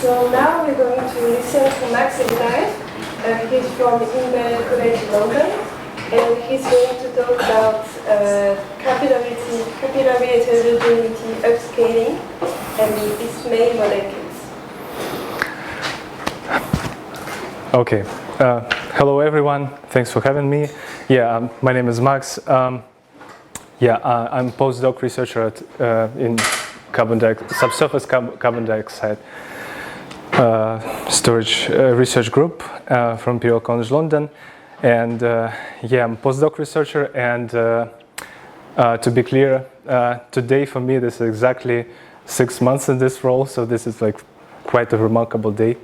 So now we're going to listen to Maksim live. He's from Imperial College London, and he's going to talk about capillary heterogeneity upscaling and its main molecules. Okay. Hello everyone. Thanks for having me. Yeah, my name is Max. I'm a postdoc researcher in subsurface carbon dioxide storage research group from Imperial College London, and I'm a postdoc researcher. And to be clear, today for me this is exactly 6 months in this role, so this is like quite a remarkable day.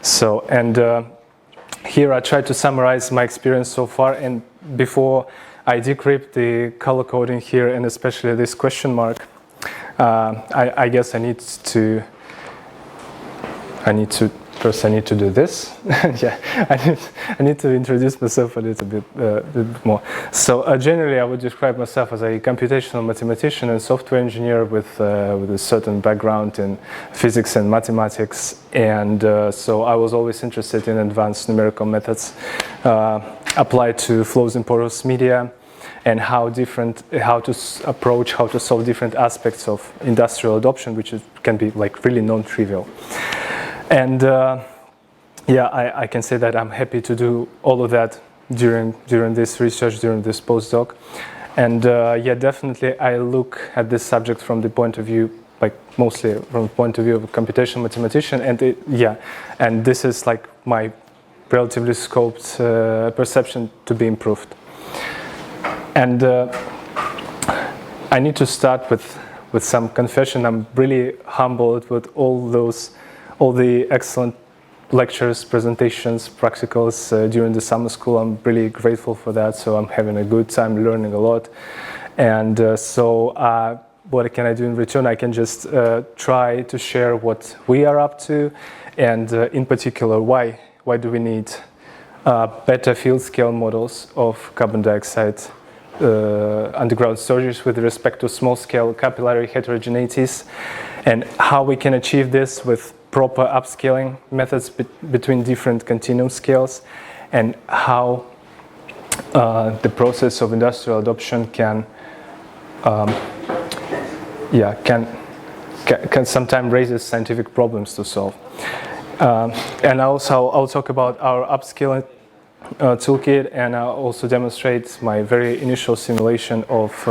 So here I try to summarize my experience so far, and before I decrypt the color coding here and especially this question mark, I guess I need to do this. Yeah, I need to introduce myself a little bit more. So generally, I would describe myself as a computational mathematician and software engineer with a certain background in physics and mathematics, and so I was always interested in advanced numerical methods applied to flows in porous media, and how to solve different aspects of industrial adoption, which can be like really non-trivial. And I can say that I'm happy to do all of that during this research, during this postdoc. And definitely I look at this subject from the point of view, like mostly from the point of view of a computational mathematician. And this is like my relatively scoped perception to be improved. And I need to start with some confession. I'm really humbled with all the excellent lectures, presentations, practicals during the summer school. I'm really grateful for that. So I'm having a good time learning a lot. And what can I do in return? I can just try to share what we are up to, and in particular, why do we need better field scale models of carbon dioxide underground storages with respect to small scale capillary heterogeneities, and how we can achieve this with proper upscaling methods between different continuum scales, and how the process of industrial adoption can sometimes raises scientific problems to solve. And also I'll talk about our upscaling toolkit, and I'll also demonstrate my very initial simulation of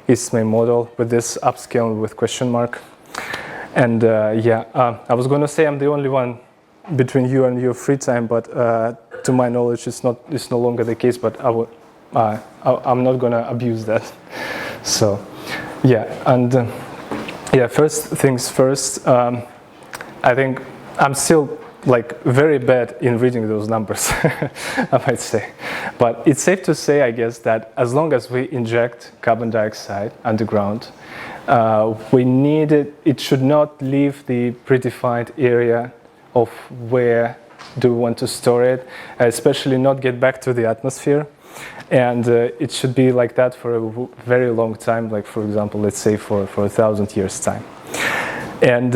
its main model with this upscaling with question mark. And I was going to say I'm the only one between you and your free time, but to my knowledge it's no longer the case, but I'm not going to abuse that. So first things first, I think I'm still like very bad in reading those numbers, I might say. But it's safe to say, I guess, that as long as we inject carbon dioxide underground, we need it should not leave the predefined area of where do we want to store it, especially not get back to the atmosphere. And it should be like that for a very long time, like for example, let's say for 1,000 years time. And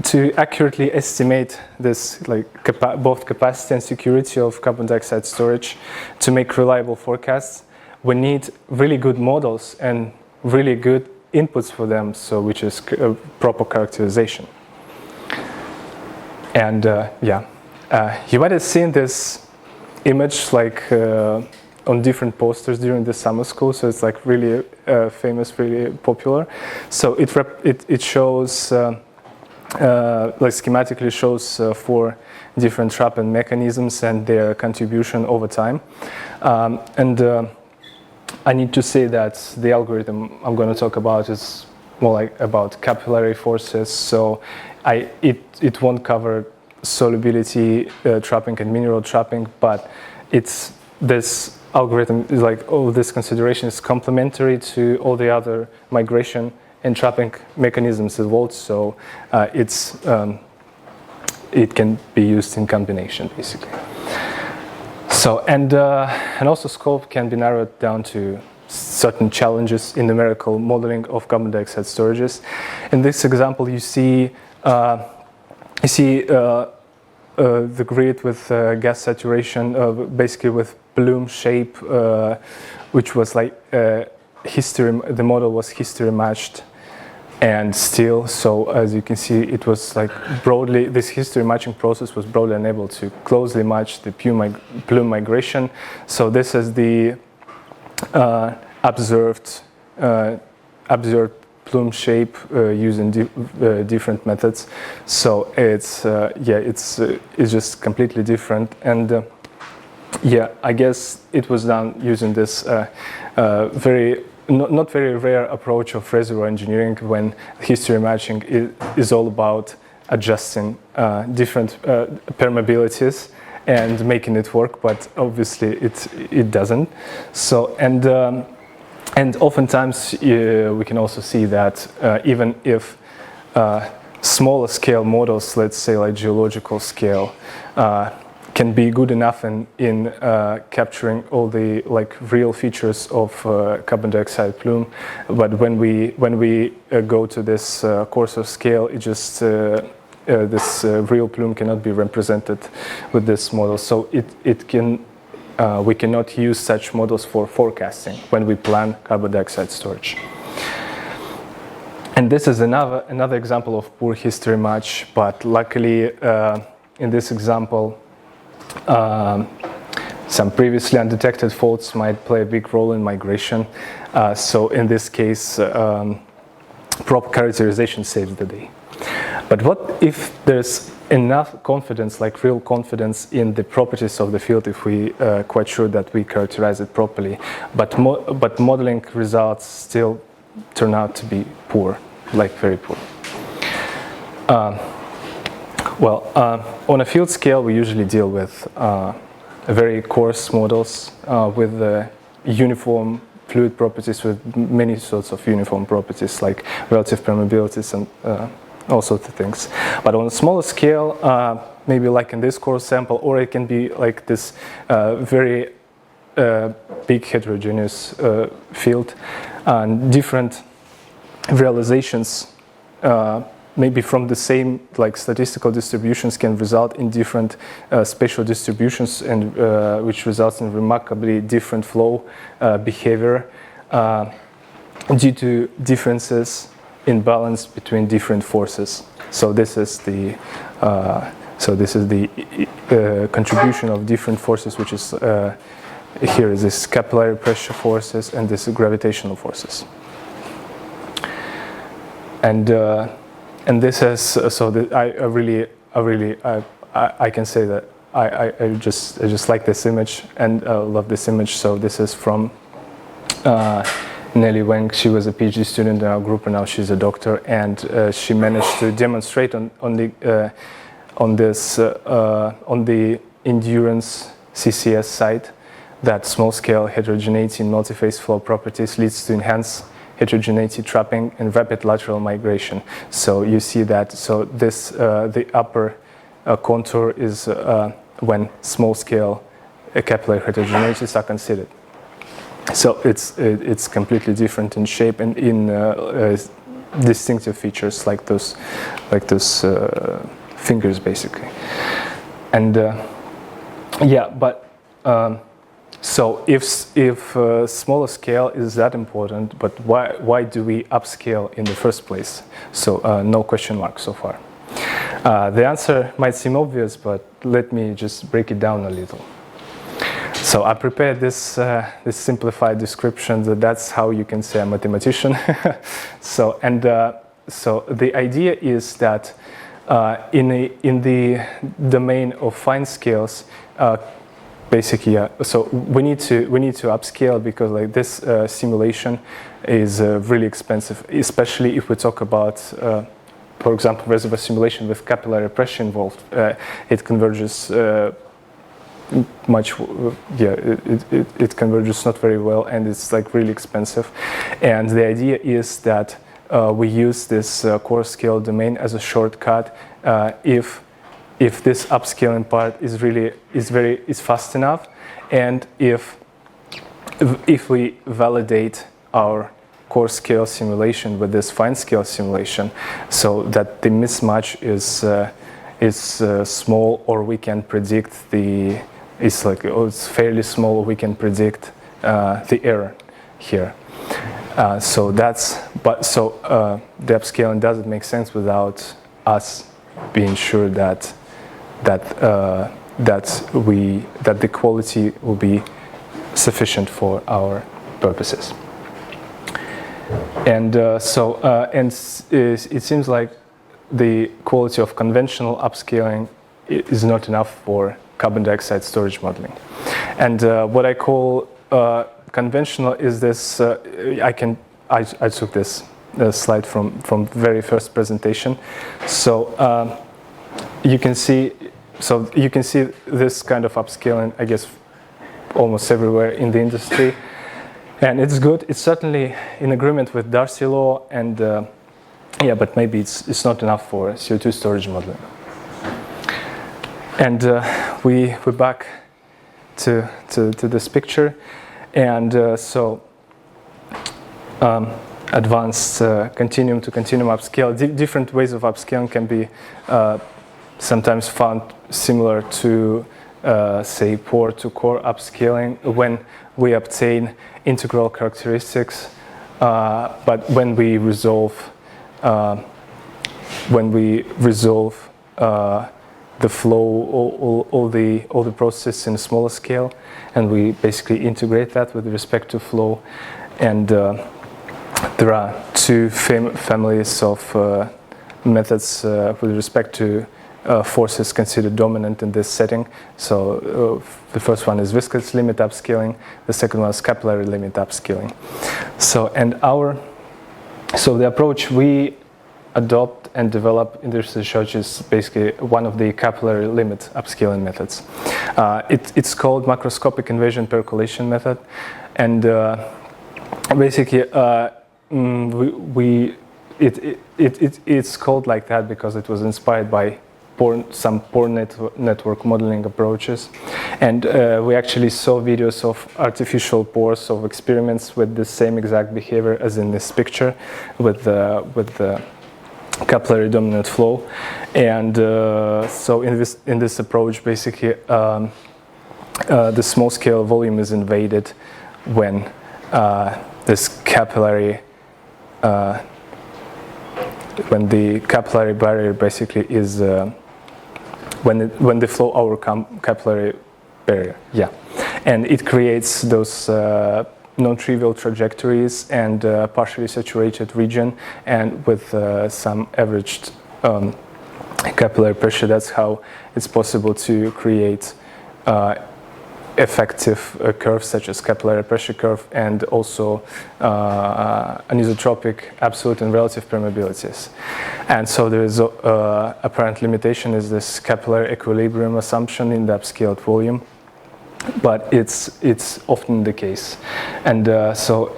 to accurately estimate this, like both capacity and security of carbon dioxide storage, to make reliable forecasts, we need really good models and really good inputs for them, so which is proper characterization. And you might have seen this image like on different posters during the summer school, so it's like really famous, really popular. So it shows like schematically shows 4 different trapping mechanisms and their contribution over time. I need to say that the algorithm I'm going to talk about is more like about capillary forces, so it won't cover solubility trapping and mineral trapping, but this algorithm is like all this consideration is complementary to all the other migration and trapping mechanisms involved, so it can be used in combination basically. So and also scope can be narrowed down to certain challenges in numerical modeling of carbon dioxide storages. In this example, you see you see the grid with gas saturation, basically with plume shape, which was like history. The model was history matched, and still, so as you can see, it was like broadly. This history matching process was broadly unable to closely match the plume migration. So this is the observed plume shape using different methods. So it's it's just completely different. And yeah, I guess it was done using this very not very rare approach of reservoir engineering, when history matching is all about adjusting different permeabilities and making it work, but obviously it doesn't. So and oftentimes we can also see that even if smaller scale models, let's say like geological scale, can be good enough in capturing all the like real features of carbon dioxide plume, but when we go to this coarser scale, it just this real plume cannot be represented with this model. So we cannot use such models for forecasting when we plan carbon dioxide storage. And this is another example of poor history match, but luckily in this example some previously undetected faults might play a big role in migration. So in this case, proper characterization saves the day. But what if there's enough confidence, like real confidence in the properties of the field, if we quite sure that we characterize it properly, but modeling results still turn out to be poor, like very poor? On a field scale, we usually deal with very coarse models with uniform fluid properties, with many sorts of uniform properties like relative permeabilities and all sorts of things. But on a smaller scale, maybe like in this core sample, or it can be like this very big heterogeneous field, and different realizations maybe from the same like statistical distributions can result in different spatial distributions, and which results in remarkably different flow behavior due to differences in balance between different forces. So this is the contribution of different forces, which is here is this capillary pressure forces and this gravitational forces. And this is so that I can say that I just like this image and love this image. So this is from Nelly Wang. She was a PhD student in our group, and now she's a doctor, and she managed to demonstrate on the endurance CCS site that small-scale heterogeneity in multi-phase flow properties leads to enhanced heterogeneity trapping and rapid lateral migration. So you see that. So this the upper contour is when small-scale capillary heterogeneities are considered. So it's completely different in shape and in distinctive features like those fingers basically. And so if smaller scale is that important, but why do we upscale in the first place? So no question mark so far. The answer might seem obvious, but let me just break it down a little. So I prepared this simplified description that's how you can say a mathematician. So the idea is that in the domain of fine scales, basically, so we need to upscale because like this simulation is really expensive, especially if we talk about, for example, reservoir simulation with capillary pressure involved. It converges it converges not very well, and it's like really expensive. And the idea is that we use this coarse scale domain as a shortcut if this upscaling part is fast enough, and if we validate our coarse scale simulation with this fine scale simulation, so that the mismatch is small, or we can predict it's fairly small. We can predict the error here. So the upscaling doesn't make sense without us being sure that the quality will be sufficient for our purposes. And it seems like the quality of conventional upscaling is not enough for carbon dioxide storage modeling. And what I call conventional is this. I took this slide from very first presentation. So you can see this kind of upscaling, I guess, almost everywhere in the industry, and it's good. It's certainly in agreement with Darcy law, and but maybe it's not enough for CO2 storage modeling. And we're back to this picture, and advanced continuum to continuum upscale. Different ways of upscaling can be sometimes found similar to, say, pore to core upscaling when we obtain integral characteristics, but when we resolve the flow, all the process in a smaller scale, and we basically integrate that with respect to flow. And there are two families of methods with respect to forces considered dominant in this setting. So the first one is viscous limit upscaling. The second one is capillary limit upscaling. So the approach we adopt and develop in this research is basically one of the capillary limit upscaling methods. It's called macroscopic invasion percolation method, and basically it's called like that because it was inspired by some pore network modeling approaches, and we actually saw videos of artificial pores of experiments with the same exact behavior as in this picture with the capillary dominant flow. And so in this approach, basically the small scale volume is invaded when this capillary when the capillary barrier basically is when the flow overcomes capillary barrier, and it creates those non-trivial trajectories and partially saturated region, and with some averaged capillary pressure. That's how it's possible to create effective curves such as capillary pressure curve, and also anisotropic absolute and relative permeabilities. And so there is apparent limitation is this capillary equilibrium assumption in the upscaled volume, but it's often the case. And so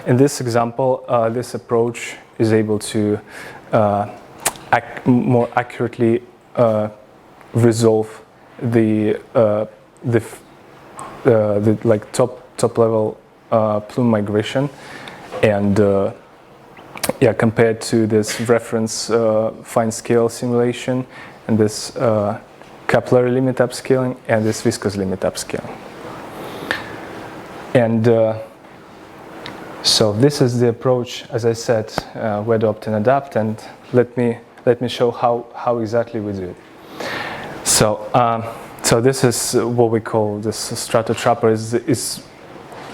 in this example, this approach is able to more accurately resolve the like top level plume migration, and compared to this reference fine scale simulation and this capillary limit upscaling and this viscous limit upscaling. And so this is the approach, as I said, we adopt and adapt, and let me show how exactly we do it. So this is what we call this StraraTrapper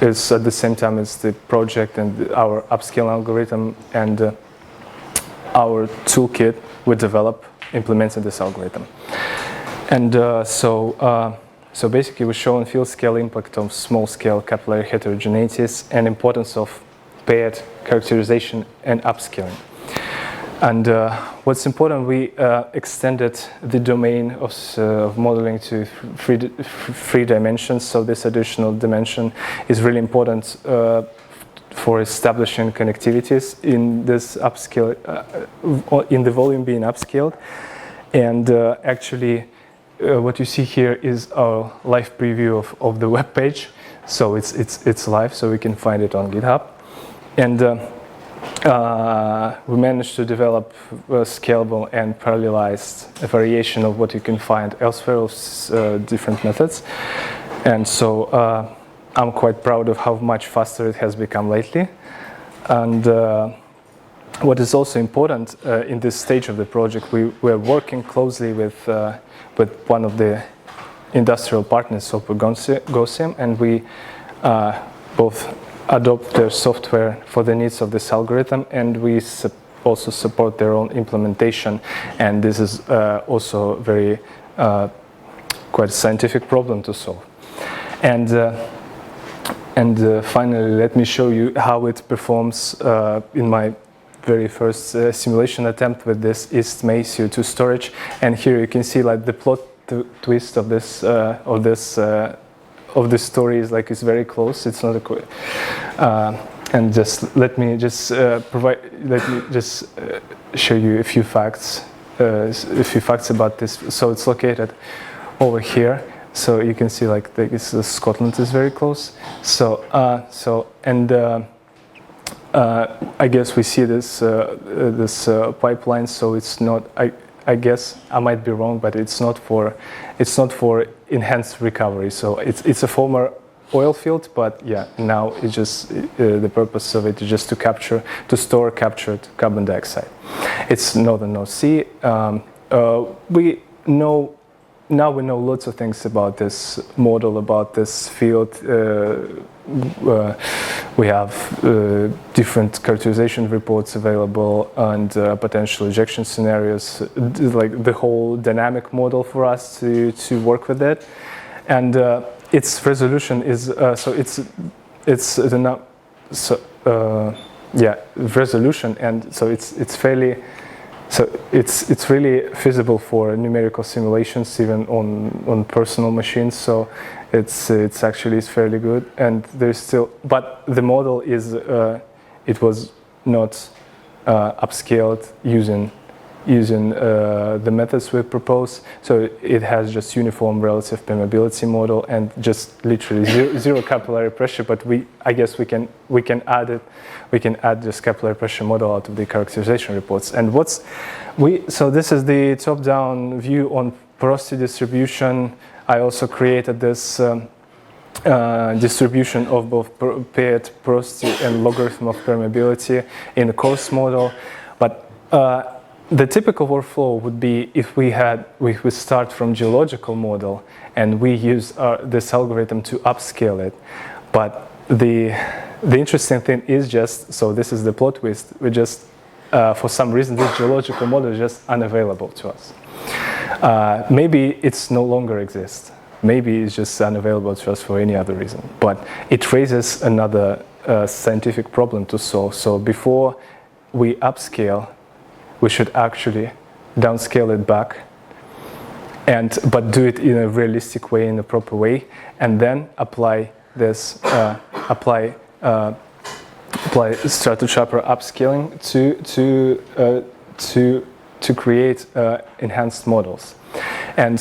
is at the same time as the project and our upscale algorithm, and our toolkit we develop implementing this algorithm. And so basically we show on field scale impact of small scale capillary heterogeneities and importance of paired characterization and upscaling. And what's important, we extended the domain of modeling to three dimensions. So this additional dimension is really important for establishing connectivities in this upscale, in the volume being upscaled. And actually, what you see here is our live preview of the web page. So it's live, so we can find it on GitHub. And we managed to develop a scalable and parallelized variation of what you can find elsewhere of different methods. And so I'm quite proud of how much faster it has become lately. And what is also important in this stage of the project, we're working closely with one of the industrial partners, Maksim, and we both adopt their software for the needs of this algorithm, and we also support their own implementation. And this is also very quite a scientific problem to solve. And finally, let me show you how it performs in my very first simulation attempt with this IST-MAE CO2 storage. And here you can see like the plot twist of this story is like it's very close. It's not a and just let me just show you a few facts about this. So it's located over here. So you can see like Scotland is very close. So I guess we see this pipeline. So it's not. I guess I might be wrong, but it's not for enhanced recovery. So it's a former oil field, but yeah, now it's just the purpose of it is just to store captured carbon dioxide. It's northern North Sea. We know lots of things about this model, about this field. We have different characterization reports available and potential ejection scenarios, like the whole dynamic model for us to work with it. And its resolution is resolution, and so it's fairly. So it's really feasible for numerical simulations, even on personal machines. So it's fairly good, and there's still, but the model is it was not upscaled using the methods we propose. So it has just uniform relative permeability model and just literally zero capillary pressure. But I guess we can add it. We can add this capillary pressure model out of the characterization reports. And so this is the top-down view on porosity distribution. I also created this distribution of both paired porosity and logarithm of permeability in the coarse model. But the typical workflow would be if we start from geological model and we use this algorithm to upscale it. But the interesting thing is just, so this is the plot twist, we just, for some reason, this geological model is just unavailable to us. Maybe it's no longer exists. Maybe it's just unavailable to us for any other reason. But it raises another scientific problem to solve. So before we upscale, we should actually downscale it back, but do it in a realistic way, in a proper way, and then apply StraraTrapper upscaling to create enhanced models. And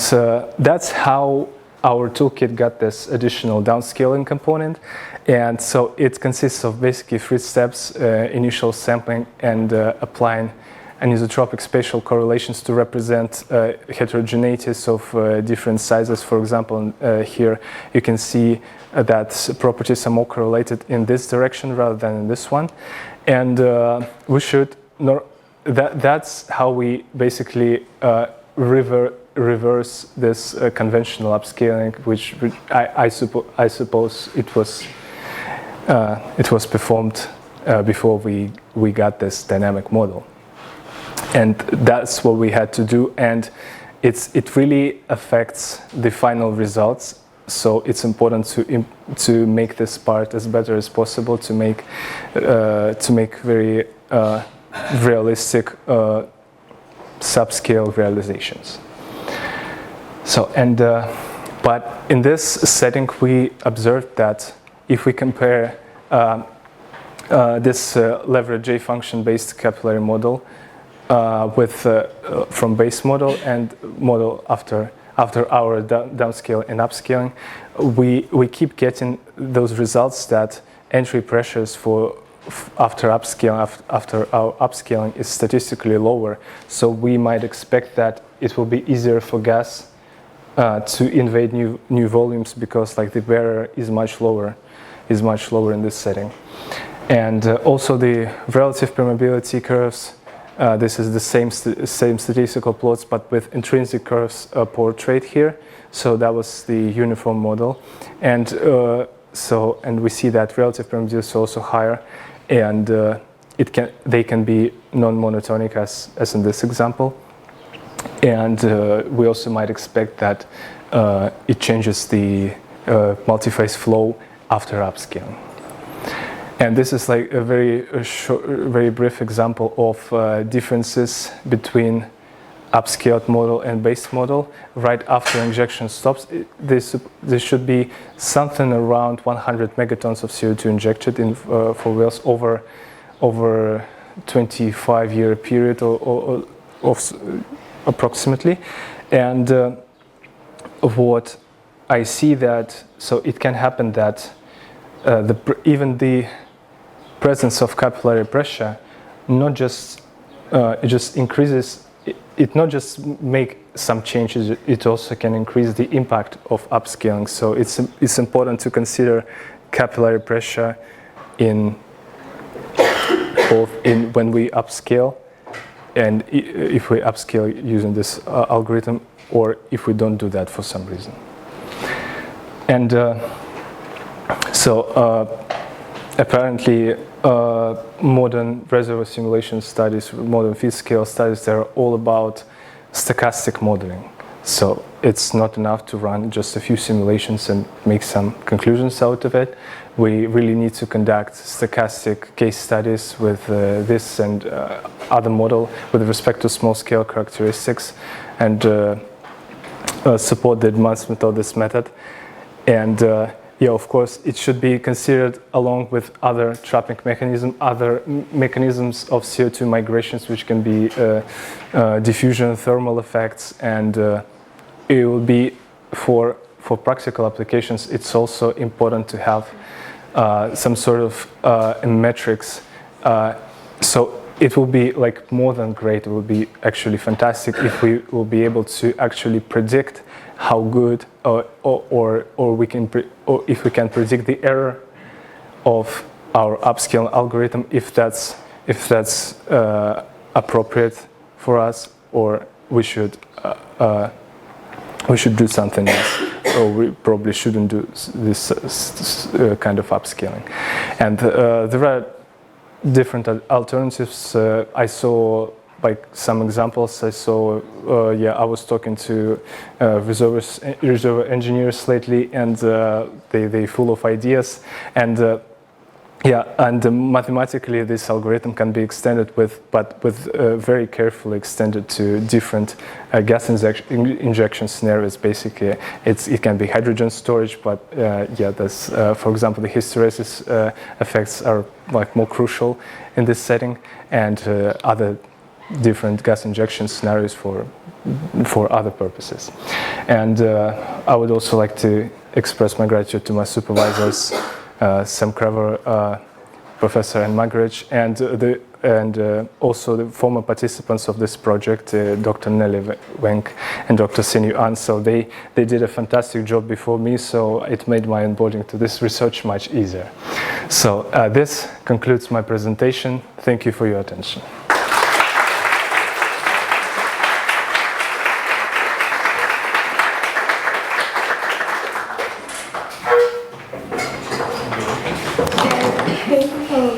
that's how our toolkit got this additional downscaling component. And so it consists of basically 3 steps: initial sampling and applying anisotropic spatial correlations to represent heterogeneities of different sizes. For example, here you can see that properties are more correlated in this direction rather than in this one. And we should, that's how we basically reverse this conventional upscaling, which I suppose it was performed before we got this dynamic model. And that's what we had to do, and it really affects the final results. So it's important to make this part as better as possible, to make very realistic subscale realizations. So but in this setting, we observed that if we compare this leverage J function based capillary model from base model and model after our downscale and upscaling, we keep getting those results that entry pressures for after upscaling, after our upscaling is statistically lower. So we might expect that it will be easier for gas to invade new volumes because like the barrier is much lower in this setting. And also the relative permeability curves. This is the same statistical plots, but with intrinsic curves portrayed here. So that was the uniform model, and we see that relative permeability is also higher, and they can be non-monotonic as in this example, and we also might expect that it changes the multiphase flow after upscaling. And this is like a very brief example of differences between upscaled model and based model. Right after injection stops, there should be something around 100 megatons of CO2 injected in for wells over 25-year period or approximately. And what I see that, so it can happen that even the presence of capillary pressure it just increases. It not just make some changes, it also can increase the impact of upscaling. So it's important to consider capillary pressure in both when we upscale and if we upscale using this algorithm, or if we don't do that for some reason. And apparently modern reservoir simulation studies, modern field scale studies, they're all about stochastic modeling. So it's not enough to run just a few simulations and make some conclusions out of it. We really need to conduct stochastic case studies with this and other model with respect to small scale characteristics, and support the advancement of this method. And yeah, of course, it should be considered along with other trapping mechanisms, other mechanisms of CO2 migrations, which can be diffusion, thermal effects, and it will be for practical applications. It's also important to have some sort of metrics. So it will be like more than great. It will be actually fantastic if we will be able to actually predict how good, or if we can predict the error of our upscaling algorithm, if that's appropriate for us, or we should do something else, or we probably shouldn't do this kind of upscaling. And there are different alternatives. I saw like some examples. I saw, I was talking to reservoir engineers lately, and they full of ideas. And mathematically this algorithm can be extended but very carefully extended to different gas injection scenarios. Basically, it can be hydrogen storage, but that's for example the hysteresis effects are like more crucial in this setting, and other different gas injection scenarios for other purposes. And I would also like to express my gratitude to my supervisors, Sam Kraver, Professor and Margaret, and also the former participants of this project, Dr. Nelly Wenk and Dr. Sinyu An. So they did a fantastic job before me, so it made my onboarding to this research much easier. So this concludes my presentation. Thank you for your attention.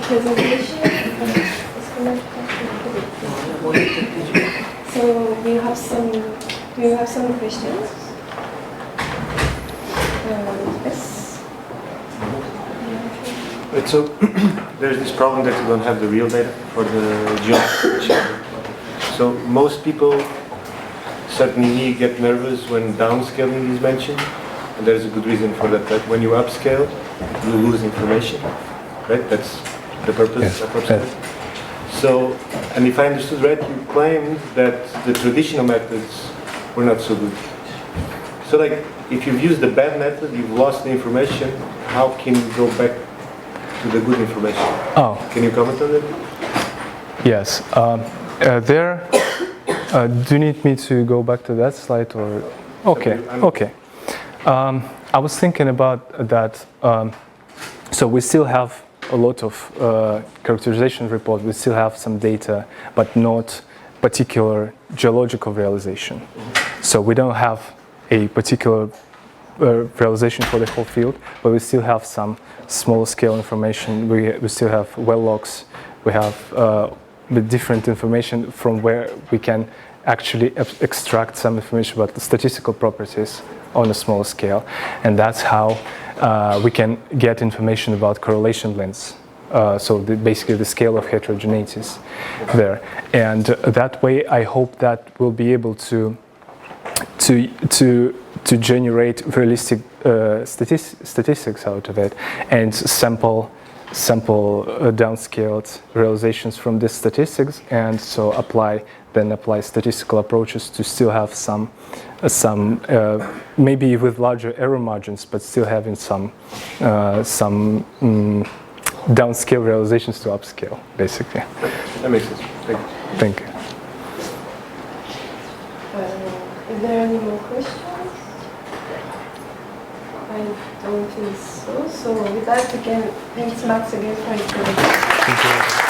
Presentation. So do you have some questions? Yes. So there's this problem that you don't have the real data for the geology. So most people, certainly me, get nervous when downscaling is mentioned, and there's a good reason for that. That when you upscale, you lose information, right? That's the purpose, approximately. So, and if I understood right, you claimed that the traditional methods were not so good. So, like, if you've used the bad method, you've lost the information. How can you go back to the good information? Oh, Can you comment on that? yes. Do you need me to go back to that slide or? Okay, okay. I was thinking about that. So we still have a lot of characterization report. We still have some data, but not particular geological realization. So we don't have a particular realization for the whole field, but we still have some small scale information. We still have well logs. We have the different information from where we can actually extract some information about the statistical properties on a small scale. And that's how we can get information about correlation lengths. So basically the scale of heterogeneities there. And that way I hope that we'll be able to generate realistic statistics out of it and sample downscaled realizations from these statistics, and so apply statistical approaches to still have some maybe with larger error margins, but still having some downscale realizations to upscale, basically. That makes sense. Thank you. Thank you. Is there any more questions? I don't think so. So with that, again, thanks Max again for his presentation. Thank you.